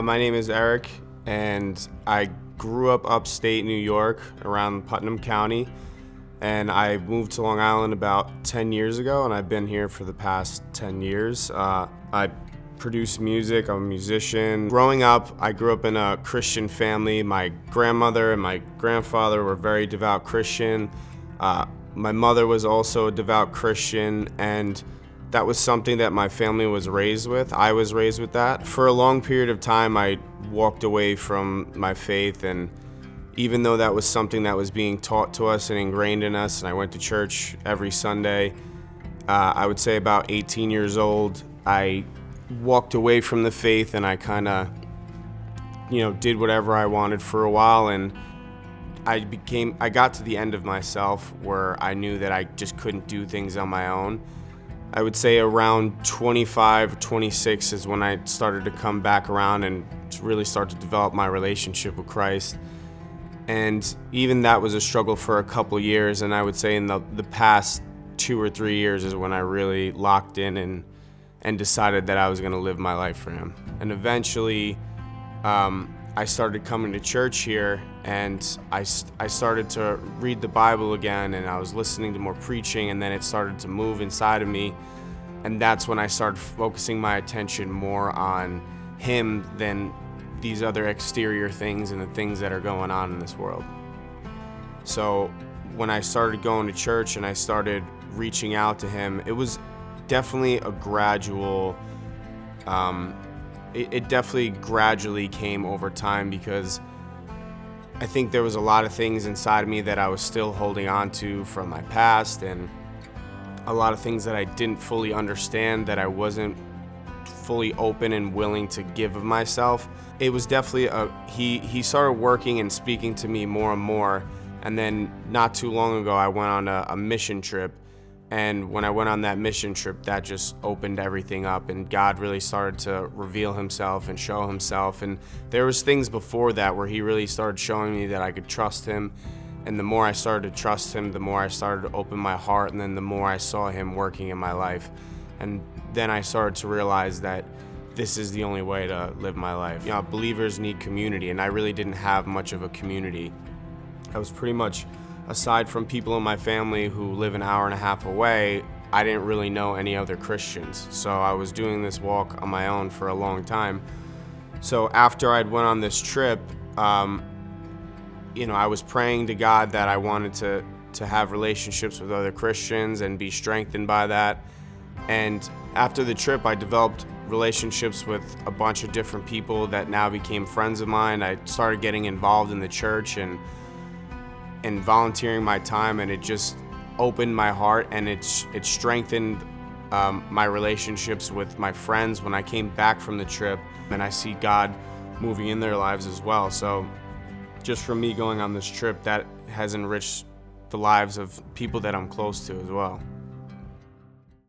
My name is Eric, and I grew up upstate New York around Putnam County, and I moved to Long Island about 10 years ago, and I've been here for the past 10 years. I produce music, I'm a musician. Growing up, I grew up in a Christian family. My grandmother and my grandfather were very devout Christian. My mother was also a devout Christian, and that was something that my family was raised with. I was raised with that. For a long period of time, I walked away from my faith, and even though that was something that was being taught to us and ingrained in us, and I went to church every Sunday, I would say about 18 years old, I walked away from the faith, and I kind of, did whatever I wanted for a while, and I got to the end of myself where I knew that I just couldn't do things on my own. I would say around 25, 26 is when I started to come back around and to really start to develop my relationship with Christ. And even that was a struggle for a couple years, and I would say in the past 2 or 3 years is when I really locked in and decided that I was going to live my life for Him. And eventually, I started coming to church here, and I started to read the Bible again, and I was listening to more preaching, and then it started to move inside of me, and that's when I started focusing my attention more on Him than these other exterior things and the things that are going on in this world. So when I started going to church and I started reaching out to Him, it was definitely a gradual It definitely gradually came over time, because I think there was a lot of things inside of me that I was still holding on to from my past, and a lot of things that I didn't fully understand, that I wasn't fully open and willing to give of myself. It was definitely he started working and speaking to me more and more, and then not too long ago I went on a mission trip. And when I went on that mission trip, that just opened everything up, and God really started to reveal Himself and show Himself. And there was things before that where He really started showing me that I could trust Him. And the more I started to trust Him, the more I started to open my heart, and then the more I saw Him working in my life. And then I started to realize that this is the only way to live my life. Believers need community, and I really didn't have much of a community. I was pretty much, aside from people in my family who live an hour and a half away, I didn't really know any other Christians. So I was doing this walk on my own for a long time. So after I'd went on this trip, I was praying to God that I wanted to have relationships with other Christians and be strengthened by that. And after the trip, I developed relationships with a bunch of different people that now became friends of mine. I started getting involved in the church and volunteering my time, and it just opened my heart, and it strengthened my relationships with my friends when I came back from the trip, and I see God moving in their lives as well. So just from me going on this trip, that has enriched the lives of people that I'm close to as well.